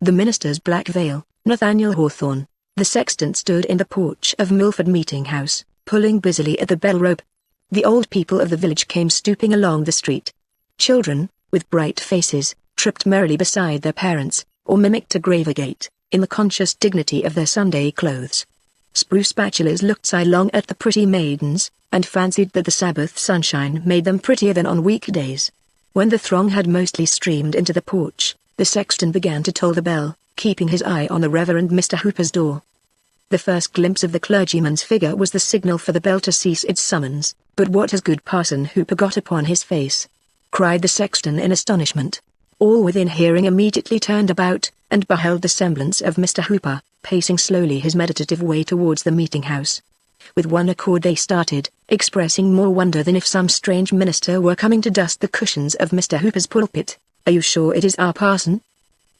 The minister's black veil, Nathaniel Hawthorne. The sexton stood in the porch of Milford Meeting House, pulling busily at the bell rope. The old people of the village came stooping along the street. Children, with bright faces, tripped merrily beside their parents, or mimicked a graver gait, in the conscious dignity of their Sunday clothes. Spruce bachelors looked sidelong at the pretty maidens, and fancied that the Sabbath sunshine made them prettier than on weekdays. When the throng had mostly streamed into the porch, the sexton began to toll the bell, keeping his eye on the Reverend Mr. Hooper's door. The first glimpse of the clergyman's figure was the signal for the bell to cease its summons. "But what has good Parson Hooper got upon his face?" cried the sexton in astonishment. All within hearing immediately turned about, and beheld the semblance of Mr. Hooper, pacing slowly his meditative way towards the meeting-house. With one accord they started, expressing more wonder than if some strange minister were coming to dust the cushions of Mr. Hooper's pulpit. "Are you sure it is our parson?"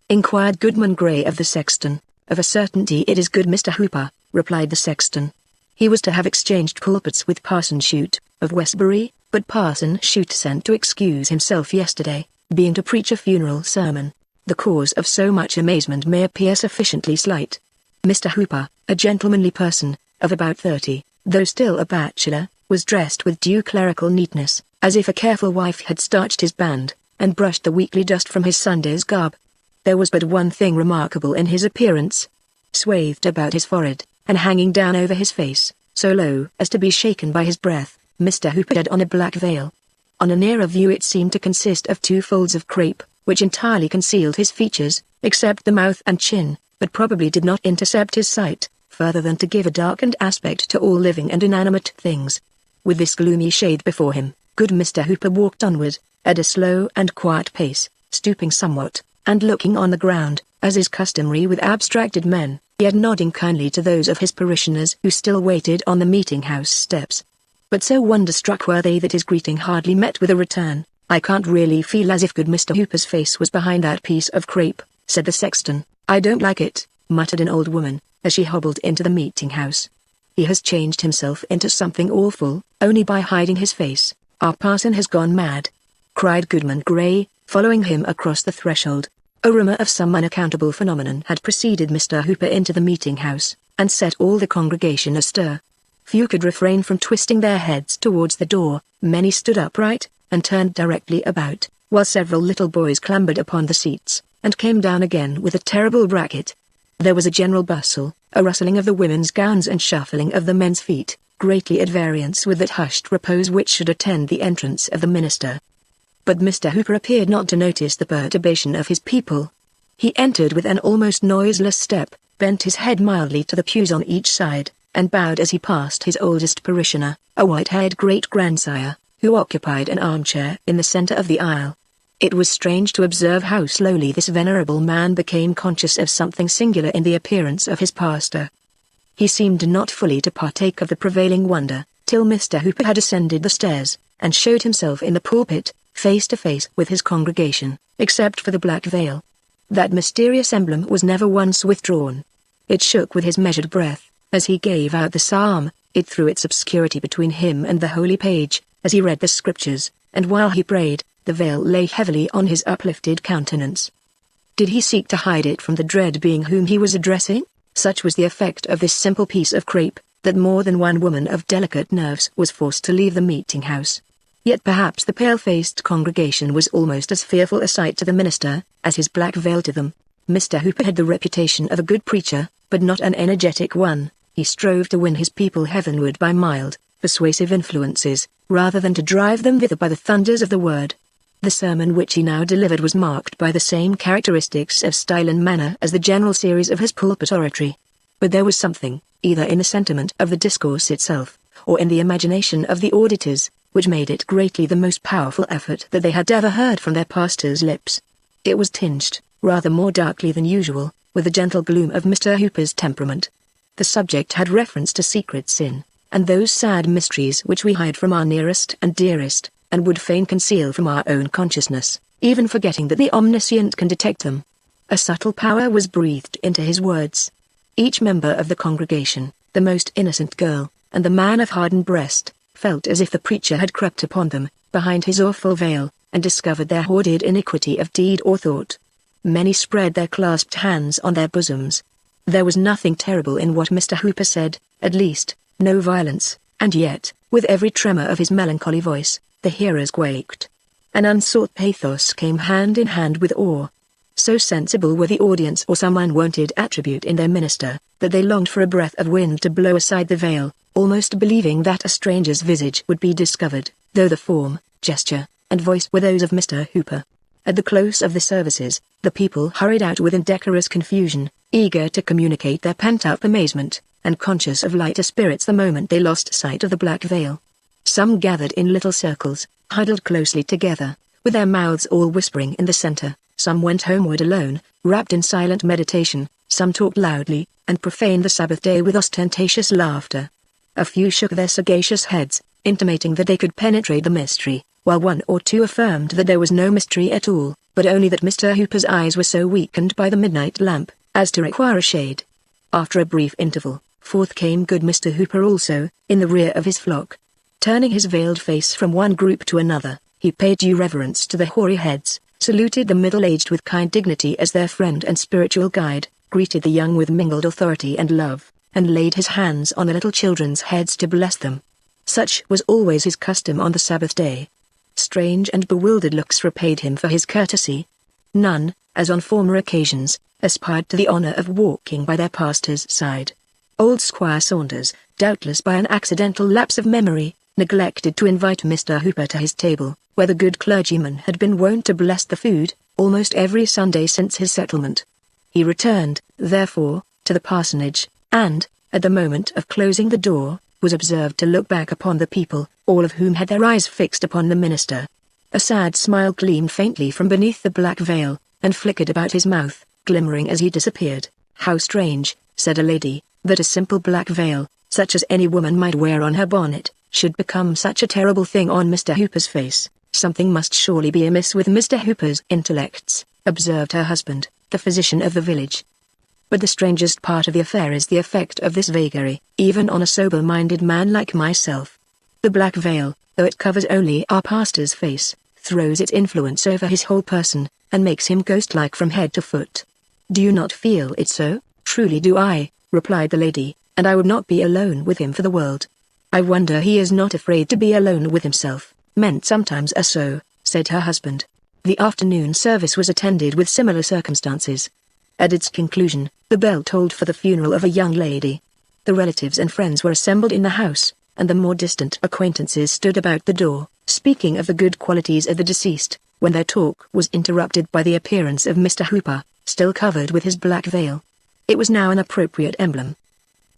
inquired Goodman Gray of the sexton. "Of a certainty it is good Mr. Hooper," replied the sexton. "He was to have exchanged pulpits with Parson Shute, of Westbury, but Parson Shute sent to excuse himself yesterday, being to preach a funeral sermon. The cause of so much amazement may appear sufficiently slight. Mr. Hooper, a gentlemanly person, of about 30, though still a bachelor, was dressed with due clerical neatness, as if a careful wife had starched his band, and brushed the weekly dust from his Sunday's garb. There was but one thing remarkable in his appearance. Swathed about his forehead, and hanging down over his face, so low as to be shaken by his breath, Mr. Hooper had on a black veil. On a nearer view it seemed to consist of 2 folds of crape, which entirely concealed his features, except the mouth and chin, but probably did not intercept his sight, further than to give a darkened aspect to all living and inanimate things. With this gloomy shade before him, good Mr. Hooper walked onward, at a slow and quiet pace, stooping somewhat, and looking on the ground, as is customary with abstracted men, yet nodding kindly to those of his parishioners who still waited on the meeting-house steps. But so wonderstruck were they that his greeting hardly met with a return. "I can't really feel as if good Mr. Hooper's face was behind that piece of crape," said the sexton. "I don't like it," muttered an old woman, as she hobbled into the meeting-house. "He has changed himself into something awful, only by hiding his face. Our parson has gone mad," cried Goodman Gray, following him across the threshold. A rumor of some unaccountable phenomenon had preceded Mr. Hooper into the meeting-house, and set all the congregation astir. Few could refrain from twisting their heads towards the door, many stood upright, and turned directly about, while several little boys clambered upon the seats, and came down again with a terrible racket. There was a general bustle, a rustling of the women's gowns and shuffling of the men's feet, greatly at variance with that hushed repose which should attend the entrance of the minister. But Mr. Hooper appeared not to notice the perturbation of his people. He entered with an almost noiseless step, bent his head mildly to the pews on each side, and bowed as he passed his oldest parishioner, a white-haired great-grandsire, who occupied an armchair in the center of the aisle. It was strange to observe how slowly this venerable man became conscious of something singular in the appearance of his pastor. He seemed not fully to partake of the prevailing wonder, till Mr. Hooper had ascended the stairs, and showed himself in the pulpit, face to face with his congregation, except for the black veil. That mysterious emblem was never once withdrawn. It shook with his measured breath, as he gave out the psalm. It threw its obscurity between him and the holy page, as he read the scriptures, and while he prayed, the veil lay heavily on his uplifted countenance. Did he seek to hide it from the dread being whom he was addressing? Such was the effect of this simple piece of crape, that more than one woman of delicate nerves was forced to leave the meeting-house. Yet perhaps the pale-faced congregation was almost as fearful a sight to the minister, as his black veil to them. Mr. Hooper had the reputation of a good preacher, but not an energetic one. He strove to win his people heavenward by mild, persuasive influences, rather than to drive them thither by the thunders of the word. The sermon which he now delivered was marked by the same characteristics of style and manner as the general series of his pulpit oratory. But there was something, either in the sentiment of the discourse itself, or in the imagination of the auditors, which made it greatly the most powerful effort that they had ever heard from their pastor's lips. It was tinged, rather more darkly than usual, with the gentle gloom of Mr. Hooper's temperament. The subject had reference to secret sin, and those sad mysteries which we hide from our nearest and dearest, and would fain conceal from our own consciousness, even forgetting that the Omniscient can detect them. A subtle power was breathed into his words. Each member of the congregation, the most innocent girl, and the man of hardened breast, felt as if the preacher had crept upon them, behind his awful veil, and discovered their hoarded iniquity of deed or thought. Many spread their clasped hands on their bosoms. There was nothing terrible in what Mr. Hooper said, at least, no violence, and yet, with every tremor of his melancholy voice, the hearers quaked. An unsought pathos came hand in hand with awe. So sensible were the audience or some unwonted attribute in their minister, that they longed for a breath of wind to blow aside the veil, almost believing that a stranger's visage would be discovered, though the form, gesture, and voice were those of Mr. Hooper. At the close of the services, the people hurried out with indecorous confusion, eager to communicate their pent-up amazement, and conscious of lighter spirits the moment they lost sight of the black veil. Some gathered in little circles, huddled closely together, with their mouths all whispering in the center. Some went homeward alone, wrapped in silent meditation. Some talked loudly, and profaned the Sabbath day with ostentatious laughter. A few shook their sagacious heads, intimating that they could penetrate the mystery, while one or two affirmed that there was no mystery at all, but only that Mr. Hooper's eyes were so weakened by the midnight lamp, as to require a shade. After a brief interval, forth came good Mr. Hooper also, in the rear of his flock. Turning his veiled face from one group to another, he paid due reverence to the hoary heads, saluted the middle-aged with kind dignity as their friend and spiritual guide, greeted the young with mingled authority and love, and laid his hands on the little children's heads to bless them. Such was always his custom on the Sabbath day. Strange and bewildered looks repaid him for his courtesy. None, as on former occasions, aspired to the honor of walking by their pastor's side. Old Squire Saunders, doubtless by an accidental lapse of memory, neglected to invite Mr. Hooper to his table, where the good clergyman had been wont to bless the food, almost every Sunday since his settlement. He returned, therefore, to the parsonage, and, at the moment of closing the door, was observed to look back upon the people, all of whom had their eyes fixed upon the minister. A sad smile gleamed faintly from beneath the black veil, and flickered about his mouth, glimmering as he disappeared. "How strange," said a lady, "that a simple black veil, such as any woman might wear on her bonnet, should become such a terrible thing on Mr. Hooper's face. Something must surely be amiss with Mr. Hooper's intellects," observed her husband, the physician of the village. "But the strangest part of the affair is the effect of this vagary, even on a sober-minded man like myself. The black veil, though it covers only our pastor's face, throws its influence over his whole person, and makes him ghost-like from head to foot. Do you not feel it so?" "Truly do I," replied the lady, "and I would not be alone with him for the world." "I wonder he is not afraid to be alone with himself. Men sometimes are so," said her husband. The afternoon service was attended with similar circumstances. At its conclusion, the bell tolled for the funeral of a young lady. The relatives and friends were assembled in the house, and the more distant acquaintances stood about the door, speaking of the good qualities of the deceased, when their talk was interrupted by the appearance of Mr. Hooper, still covered with his black veil. It was now an appropriate emblem.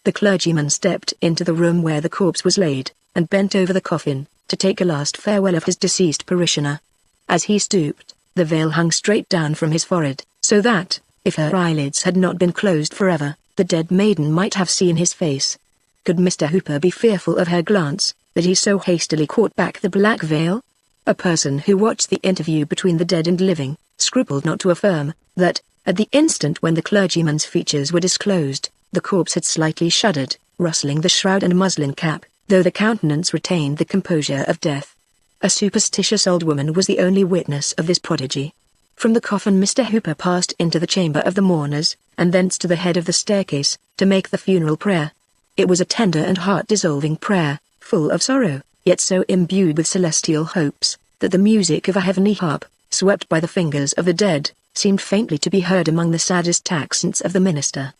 The clergyman stepped into the room where the corpse was laid, and bent over the coffin, to take a last farewell of his deceased parishioner. As he stooped, the veil hung straight down from his forehead, so that, if her eyelids had not been closed forever, the dead maiden might have seen his face. Could Mr. Hooper be fearful of her glance, that he so hastily caught back the black veil? A person who watched the interview between the dead and living, scrupled not to affirm, that, at the instant when the clergyman's features were disclosed, the corpse had slightly shuddered, rustling the shroud and muslin cap, though the countenance retained the composure of death. A superstitious old woman was the only witness of this prodigy. From the coffin Mr. Hooper passed into the chamber of the mourners, and thence to the head of the staircase, to make the funeral prayer. It was a tender and heart-dissolving prayer, full of sorrow, yet so imbued with celestial hopes, that the music of a heavenly harp, swept by the fingers of the dead, seemed faintly to be heard among the saddest accents of the minister.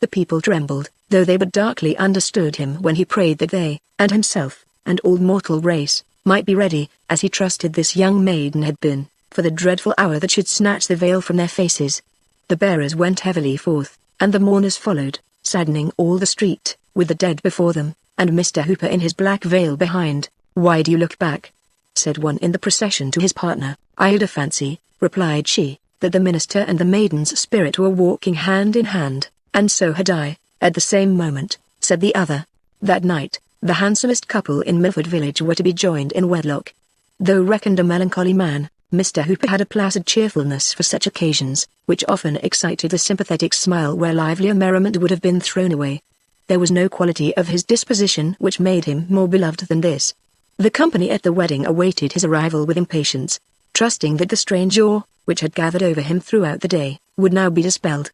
The people trembled, though they but darkly understood him when he prayed that they, and himself, and all mortal race, might be ready, as he trusted this young maiden had been, for the dreadful hour that should snatch the veil from their faces. The bearers went heavily forth, and the mourners followed, saddening all the street, with the dead before them, and Mr. Hooper in his black veil behind. "Why do you look back?" said one in the procession to his partner. "I had a fancy," replied she, "that the minister and the maiden's spirit were walking hand in hand." "And so had I, at the same moment," said the other. That night, the handsomest couple in Milford village were to be joined in wedlock. Though reckoned a melancholy man, Mr. Hooper had a placid cheerfulness for such occasions, which often excited the sympathetic smile where livelier merriment would have been thrown away. There was no quality of his disposition which made him more beloved than this. The company at the wedding awaited his arrival with impatience. trusting that the strange awe, which had gathered over him throughout the day, would now be dispelled.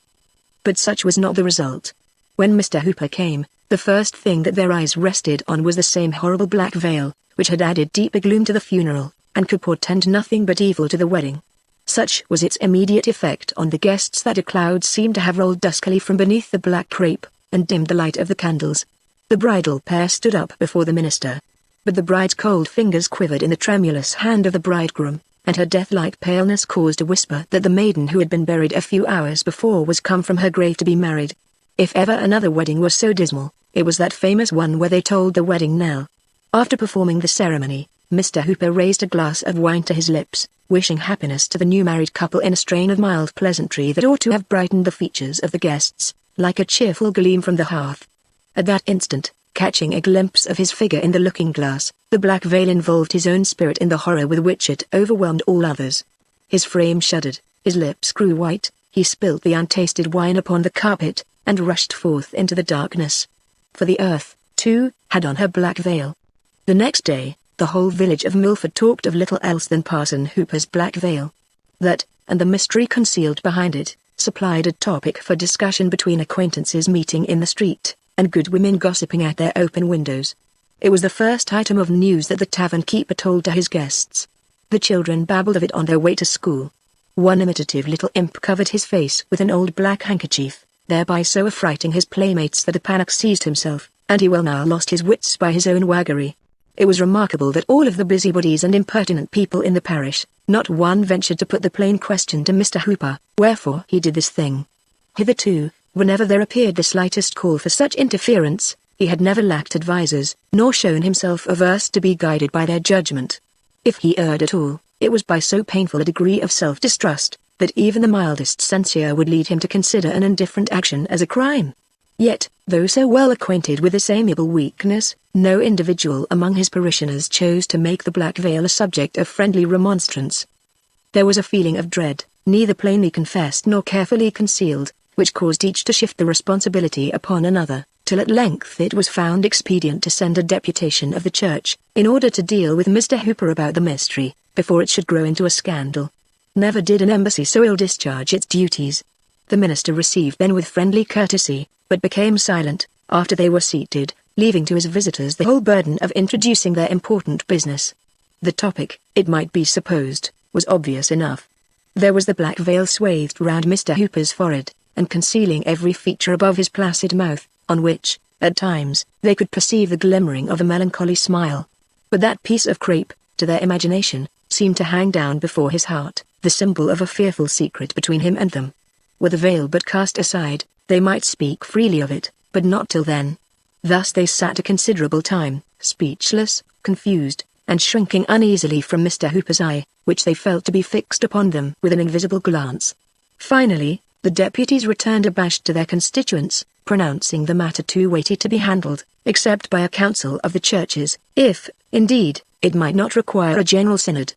But such was not the result. When Mr. Hooper came, the first thing that their eyes rested on was the same horrible black veil, which had added deeper gloom to the funeral, and could portend nothing but evil to the wedding. Such was its immediate effect on the guests that a cloud seemed to have rolled duskily from beneath the black crape, and dimmed the light of the candles. The bridal pair stood up before the minister. But the bride's cold fingers quivered in the tremulous hand of the bridegroom, and her death-like paleness caused a whisper that the maiden who had been buried a few hours before was come from her grave to be married. If ever another wedding was so dismal, it was that famous one where they tolled the wedding knell. After performing the ceremony, Mr. Hooper raised a glass of wine to his lips, wishing happiness to the new married couple in a strain of mild pleasantry that ought to have brightened the features of the guests, like a cheerful gleam from the hearth. At that instant, catching a glimpse of his figure in the looking-glass, the black veil involved his own spirit in the horror with which it overwhelmed all others. His frame shuddered, his lips grew white, he spilt the untasted wine upon the carpet, and rushed forth into the darkness. For the earth, too, had on her black veil. The next day, the whole village of Milford talked of little else than Parson Hooper's black veil. That, and the mystery concealed behind it, supplied a topic for discussion between acquaintances meeting in the street, and good women gossiping at their open windows. It was the first item of news that the tavern keeper told to his guests. The children babbled of it on their way to school. One imitative little imp covered his face with an old black handkerchief, thereby so affrighting his playmates that a panic seized himself, and he well nigh lost his wits by his own waggery. It was remarkable that all of the busybodies and impertinent people in the parish, not one ventured to put the plain question to Mr. Hooper, wherefore he did this thing. Hitherto, whenever there appeared the slightest call for such interference, he had never lacked advisers, nor shown himself averse to be guided by their judgment. If he erred at all, it was by so painful a degree of self-distrust, that even the mildest censure would lead him to consider an indifferent action as a crime. Yet, though so well acquainted with this amiable weakness, no individual among his parishioners chose to make the black veil a subject of friendly remonstrance. There was a feeling of dread, neither plainly confessed nor carefully concealed, which caused each to shift the responsibility upon another, till at length it was found expedient to send a deputation of the church, in order to deal with Mr. Hooper about the mystery, before it should grow into a scandal. Never did an embassy so ill discharge its duties. The minister received them with friendly courtesy, but became silent, after they were seated, leaving to his visitors the whole burden of introducing their important business. The topic, it might be supposed, was obvious enough. There was the black veil swathed round Mr. Hooper's forehead, and concealing every feature above his placid mouth, on which, at times, they could perceive the glimmering of a melancholy smile. But that piece of crape, to their imagination, seemed to hang down before his heart, the symbol of a fearful secret between him and them. Were the veil but cast aside, they might speak freely of it, but not till then. Thus they sat a considerable time, speechless, confused, and shrinking uneasily from Mr. Hooper's eye, which they felt to be fixed upon them with an invisible glance. Finally, the deputies returned abashed to their constituents, pronouncing the matter too weighty to be handled, except by a council of the churches, if, indeed, it might not require a general synod.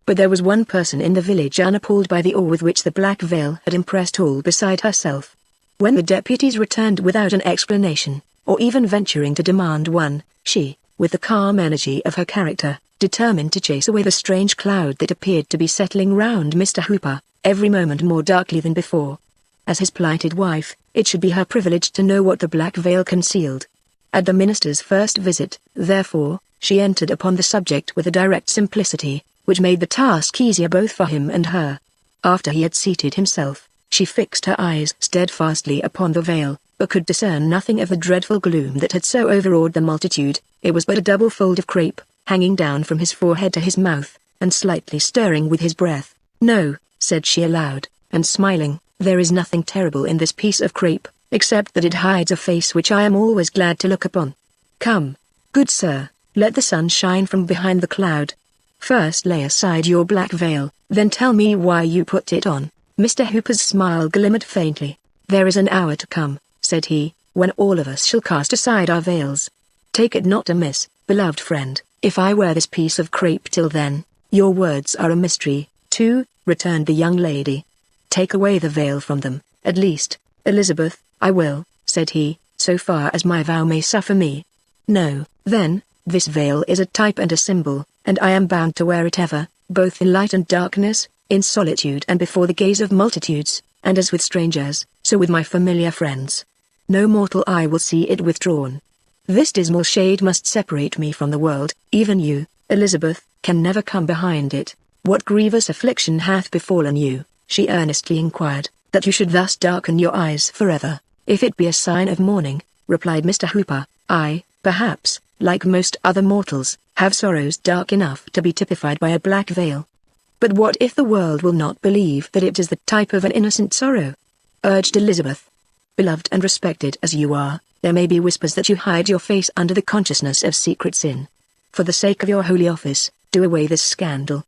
But there was one person in the village unappalled by the awe with which the black veil had impressed all beside herself. When the deputies returned without an explanation, or even venturing to demand one, she, with the calm energy of her character, determined to chase away the strange cloud that appeared to be settling round Mr. Hooper, every moment more darkly than before. As his plighted wife, it should be her privilege to know what the black veil concealed. At the minister's first visit, therefore, she entered upon the subject with a direct simplicity, which made the task easier both for him and her. After he had seated himself, she fixed her eyes steadfastly upon the veil, but could discern nothing of the dreadful gloom that had so overawed the multitude. It was but a double fold of crape, hanging down from his forehead to his mouth, and slightly stirring with his breath. "No," said she aloud, and smiling, "there is nothing terrible in this piece of crape, except that it hides a face which I am always glad to look upon. Come, good sir, let the sun shine from behind the cloud. First lay aside your black veil, then tell me why you put it on." Mr. Hooper's smile glimmered faintly. "There is an hour to come," said he, "when all of us shall cast aside our veils. Take it not amiss, beloved friend, if I wear this piece of crape till then. Your words are a mystery, too," returned the young lady. "Take away the veil from them, at least, Elizabeth." "I will," said he, "so far as my vow may suffer me." "No, then, this veil is a type and a symbol, and I am bound to wear it ever, both in light and darkness, in solitude and before the gaze of multitudes, and as with strangers, so with my familiar friends. No mortal eye will see it withdrawn. This dismal shade must separate me from the world, even you, Elizabeth, can never come behind it. What grievous affliction hath befallen you, she earnestly inquired, that you should thus darken your eyes forever? If it be a sign of mourning, replied Mr. Hooper, I, perhaps, like most other mortals, have sorrows dark enough to be typified by a black veil. But what if the world will not believe that it is the type of an innocent sorrow? Urged Elizabeth. Beloved and respected as you are, there may be whispers that you hide your face under the consciousness of secret sin. For the sake of your holy office, do away this scandal.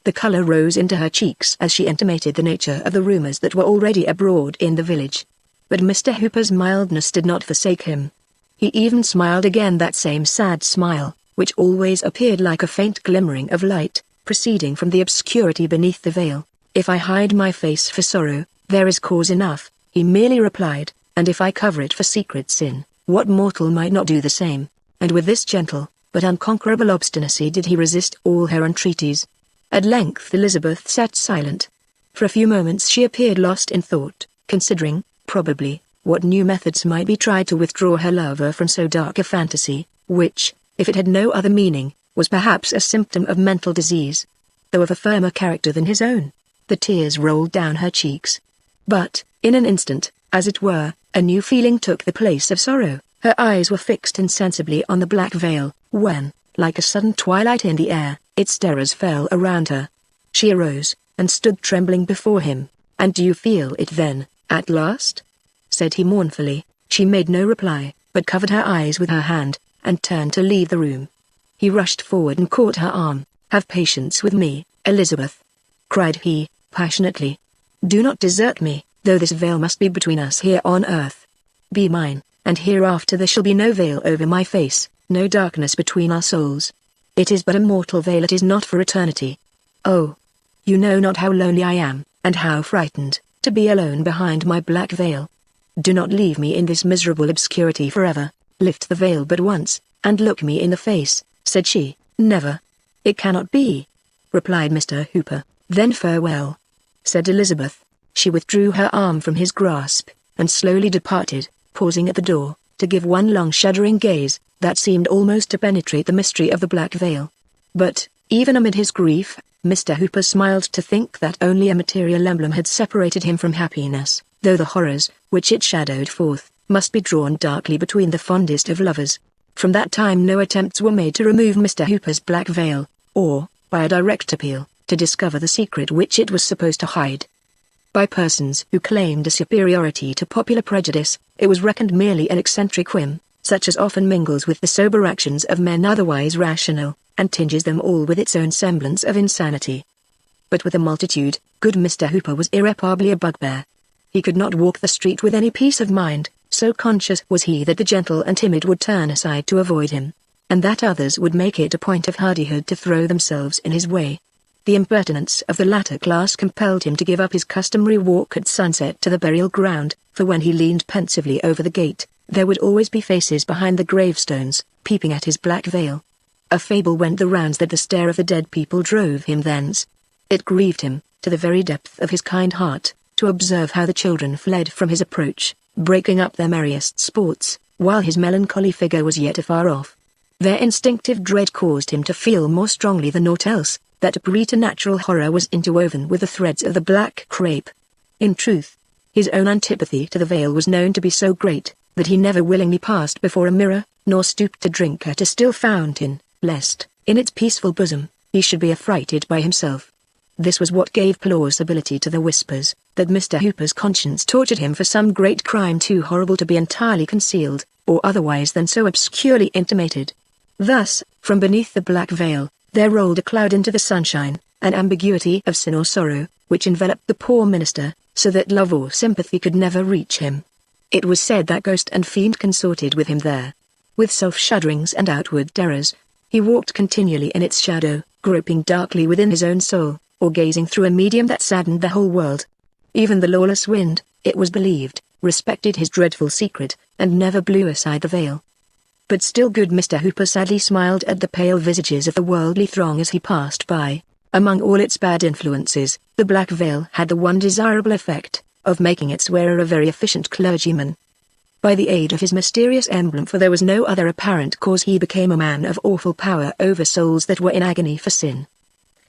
The color rose into her cheeks as she intimated the nature of the rumors that were already abroad in the village. But Mr. Hooper's mildness did not forsake him. He even smiled again, that same sad smile, which always appeared like a faint glimmering of light, proceeding from the obscurity beneath the veil. If I hide my face for sorrow, there is cause enough, he merely replied, and if I cover it for secret sin, what mortal might not do the same? And with this gentle, but unconquerable obstinacy did he resist all her entreaties. At length Elizabeth sat silent. For a few moments she appeared lost in thought, considering, probably, what new methods might be tried to withdraw her lover from so dark a fantasy, which, if it had no other meaning, was perhaps a symptom of mental disease, though of a firmer character than his own. The tears rolled down her cheeks. But, in an instant, as it were, a new feeling took the place of sorrow. Her eyes were fixed insensibly on the black veil, when, like a sudden twilight in the air, its terrors fell around her. She arose, and stood trembling before him. "And do you feel it then, at last?" said he mournfully. She made no reply, but covered her eyes with her hand, and turned to leave the room. He rushed forward and caught her arm. "Have patience with me, Elizabeth," cried he, passionately. "Do not desert me, though this veil must be between us here on earth. Be mine, and hereafter there shall be no veil over my face, no darkness between our souls. It is but a mortal veil, it is not for eternity. Oh, you know not how lonely I am, and how frightened, to be alone behind my black veil. Do not leave me in this miserable obscurity forever. Lift the veil but once, and look me in the face," said she. "Never. It cannot be," replied Mr. Hooper. "Then farewell," said Elizabeth. She withdrew her arm from his grasp, and slowly departed, pausing at the door, to give one long shuddering gaze, that seemed almost to penetrate the mystery of the black veil. But, even amid his grief, Mr. Hooper smiled to think that only a material emblem had separated him from happiness, though the horrors, which it shadowed forth, must be drawn darkly between the fondest of lovers. From that time no attempts were made to remove Mr. Hooper's black veil, or, by a direct appeal, to discover the secret which it was supposed to hide. By persons who claimed a superiority to popular prejudice, it was reckoned merely an eccentric whim, such as often mingles with the sober actions of men otherwise rational, and tinges them all with its own semblance of insanity. But with a multitude, good Mr. Hooper was irreparably a bugbear. He could not walk the street with any peace of mind, so conscious was he that the gentle and timid would turn aside to avoid him, and that others would make it a point of hardihood to throw themselves in his way. The impertinence of the latter class compelled him to give up his customary walk at sunset to the burial ground, for when he leaned pensively over the gate, there would always be faces behind the gravestones, peeping at his black veil. A fable went the rounds that the stare of the dead people drove him thence. It grieved him, to the very depth of his kind heart, to observe how the children fled from his approach, breaking up their merriest sports, while his melancholy figure was yet afar off. Their instinctive dread caused him to feel more strongly than aught else, that a preternatural horror was interwoven with the threads of the black crape. In truth, his own antipathy to the veil was known to be so great, that he never willingly passed before a mirror, nor stooped to drink at a still fountain, lest, in its peaceful bosom, he should be affrighted by himself. This was what gave plausibility to the whispers, that Mr. Hooper's conscience tortured him for some great crime too horrible to be entirely concealed, or otherwise than so obscurely intimated. Thus, from beneath the black veil, there rolled a cloud into the sunshine, an ambiguity of sin or sorrow, which enveloped the poor minister, so that love or sympathy could never reach him. It was said that ghost and fiend consorted with him there. With self-shudderings and outward terrors, he walked continually in its shadow, groping darkly within his own soul, or gazing through a medium that saddened the whole world. Even the lawless wind, it was believed, respected his dreadful secret, and never blew aside the veil. But still good Mr. Hooper sadly smiled at the pale visages of the worldly throng as he passed by. Among all its bad influences, the black veil had the one desirable effect of making its wearer a very efficient clergyman. By the aid of his mysterious emblem, for there was no other apparent cause, he became a man of awful power over souls that were in agony for sin.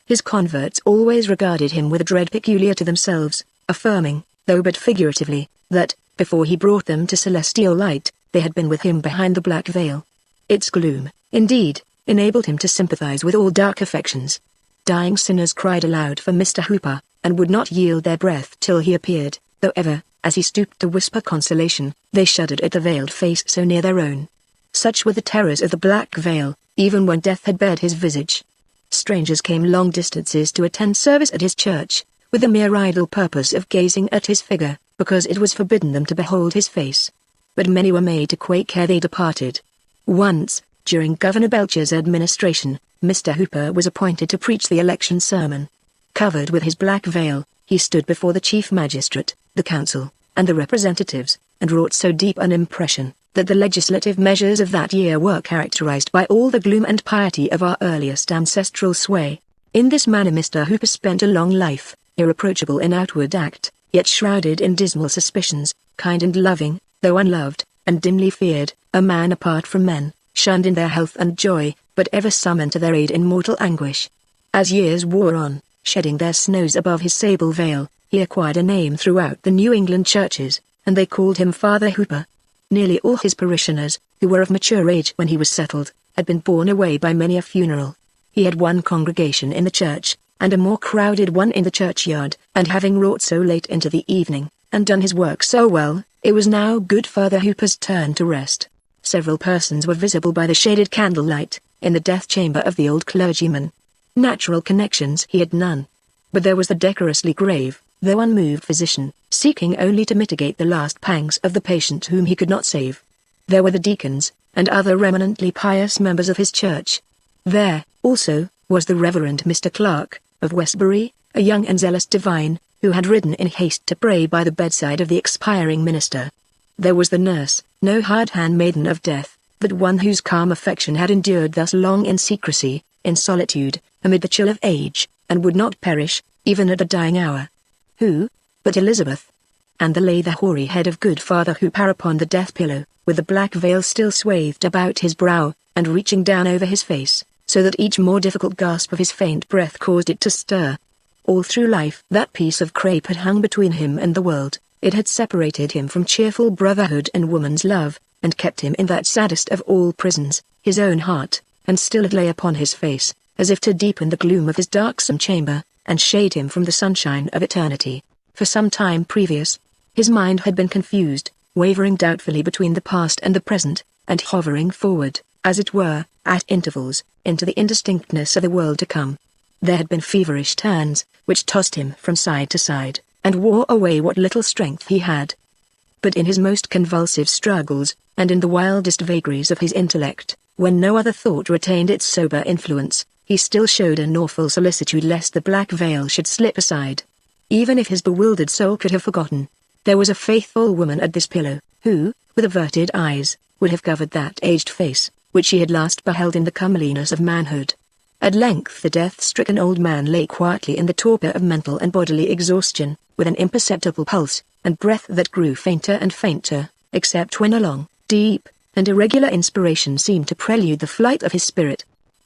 His converts always regarded him with a dread peculiar to themselves, affirming, though but figuratively, that, before he brought them to celestial light, they had been with him behind the black veil. Its gloom, indeed, enabled him to sympathize with all dark affections. Dying sinners cried aloud for Mr. Hooper, and would not yield their breath till he appeared, though ever, as he stooped to whisper consolation, they shuddered at the veiled face so near their own. Such were the terrors of the black veil, even when death had bared his visage. Strangers came long distances to attend service at his church, with the mere idle purpose of gazing at his figure, because it was forbidden them to behold his face. But many were made to quake ere they departed. Once, during Governor Belcher's administration, Mr. Hooper was appointed to preach the election sermon. Covered with his black veil, he stood before the chief magistrate, the council, and the representatives, and wrought so deep an impression, that the legislative measures of that year were characterized by all the gloom and piety of our earliest ancestral sway. In this manner Mr. Hooper spent a long life, irreproachable in outward act, yet shrouded in dismal suspicions, kind and loving, though unloved, and dimly feared, a man apart from men, shunned in their health and joy, but ever summoned to their aid in mortal anguish. As years wore on, shedding their snows above his sable veil, he acquired a name throughout the New England churches, and they called him Father Hooper. Nearly all his parishioners, who were of mature age when he was settled, had been borne away by many a funeral. He had one congregation in the church, and a more crowded one in the churchyard, and having wrought so late into the evening, and done his work so well, it was now good Father Hooper's turn to rest. Several persons were visible by the shaded candlelight, in the death chamber of the old clergyman. Natural connections he had none. But there was the decorously grave, though unmoved physician, seeking only to mitigate the last pangs of the patient whom he could not save. There were the deacons, and other eminently pious members of his church. There, also, was the Reverend Mr. Clark, of Westbury, a young and zealous divine, who had ridden in haste to pray by the bedside of the expiring minister. There was the nurse, no hard handmaiden of death, but one whose calm affection had endured thus long in secrecy, in solitude, amid the chill of age, and would not perish, even at the dying hour. Who but Elizabeth? And there lay the hoary head of good Father Hooper upon the death pillow, with the black veil still swathed about his brow, and reaching down over his face, so that each more difficult gasp of his faint breath caused it to stir. All through life that piece of crape had hung between him and the world. It had separated him from cheerful brotherhood and woman's love, and kept him in that saddest of all prisons, his own heart, and still it lay upon his face, as if to deepen the gloom of his darksome chamber, and shade him from the sunshine of eternity. For some time previous, his mind had been confused, wavering doubtfully between the past and the present, and hovering forward, as it were, at intervals, into the indistinctness of the world to come. There had been feverish turns, which tossed him from side to side, and wore away what little strength he had. But in his most convulsive struggles, and in the wildest vagaries of his intellect, when no other thought retained its sober influence, he still showed an awful solicitude lest the black veil should slip aside. Even if his bewildered soul could have forgotten, there was a faithful woman at this pillow, who, with averted eyes, would have covered that aged face, which he had last beheld in the comeliness of manhood. At length the death-stricken old man lay quietly in the torpor of mental and bodily exhaustion, with an imperceptible pulse, and breath that grew fainter and fainter, except when a long, deep, and irregular inspiration seemed to prelude the flight of his spirit.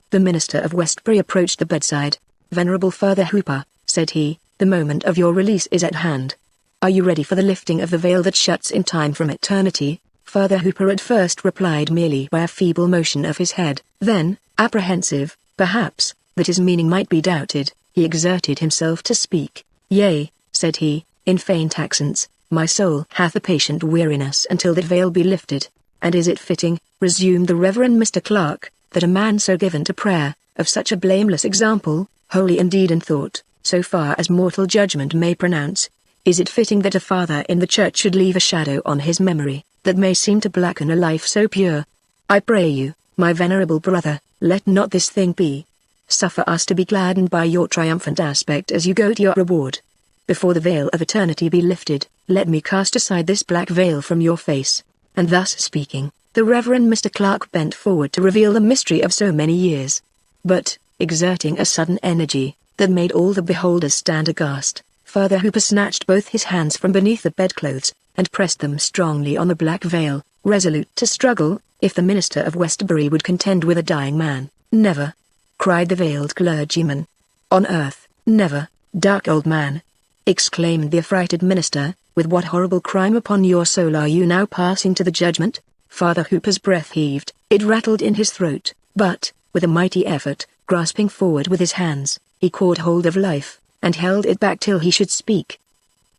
The minister of Westbury approached the bedside. "Venerable Father Hooper," said he, "the moment of your release is at hand. Are you ready for the lifting of the veil that shuts in time from eternity?" Father Hooper at first replied merely by a feeble motion of his head. Then, apprehensive, perhaps, that his meaning might be doubted, he exerted himself to speak. "Yea," said he, in faint accents, "my soul hath a patient weariness until that veil be lifted." "And is it fitting," resumed the Reverend Mr. Clark, "that a man so given to prayer, of such a blameless example, holy in deed and thought, so far as mortal judgment may pronounce, is it fitting that a father in the church should leave a shadow on his memory, that may seem to blacken a life so pure? I pray you, my venerable brother, let not this thing be. Suffer us to be gladdened by your triumphant aspect as you go to your reward. Before the veil of eternity be lifted, let me cast aside this black veil from your face." And thus speaking, the Reverend Mr. Clark bent forward to reveal the mystery of so many years. But, exerting a sudden energy, the that made all the beholders stand aghast. Father Hooper snatched both his hands from beneath the bedclothes, and pressed them strongly on the black veil, resolute to struggle, if the minister of Westbury would contend with a dying man. "Never!" cried the veiled clergyman. "On earth, never, dark old man!" exclaimed the affrighted minister. "With what horrible crime upon your soul are you now passing to the judgment?" Father Hooper's breath heaved, it rattled in his throat, but, with a mighty effort, grasping forward with his hands, he caught hold of life, and held it back till he should speak.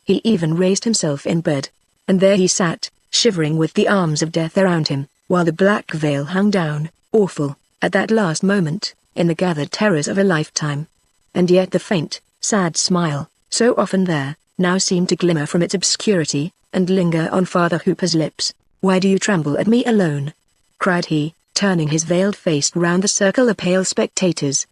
He even raised himself in bed, and there he sat, shivering with the arms of death around him, while the black veil hung down, awful, at that last moment, in the gathered terrors of a lifetime. And yet the faint, sad smile, so often there, now seemed to glimmer from its obscurity, and linger on Father Hooper's lips. "Why do you tremble at me alone?" cried he, turning his veiled face round the circle of pale spectators.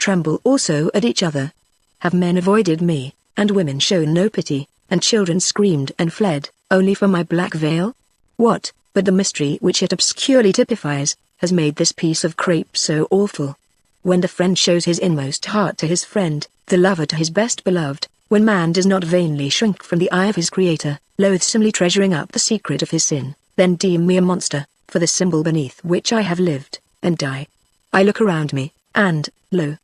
"Tremble also at each other. Have men avoided me, and women shown no pity, and children screamed and fled, only for my black veil? What, but the mystery which it obscurely typifies, has made this piece of crape so awful? When the friend shows his inmost heart to his friend, the lover to his best beloved, when man does not vainly shrink from the eye of his Creator, loathsomely treasuring up the secret of his sin, then deem me a monster, for the symbol beneath which I have lived, and die. I look around me, and, lo!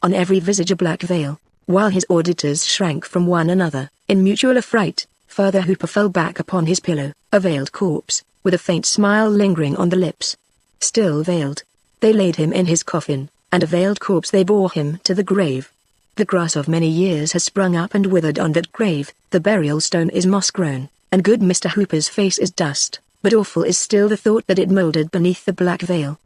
on every visage a black veil." While his auditors shrank from one another, in mutual affright, Father Hooper fell back upon his pillow, a veiled corpse, with a faint smile lingering on the lips. Still veiled, they laid him in his coffin, and a veiled corpse they bore him to the grave. The grass of many years has sprung up and withered on that grave, the burial stone is moss-grown, and good Mr. Hooper's face is dust, but awful is still the thought that it mouldered beneath the black veil.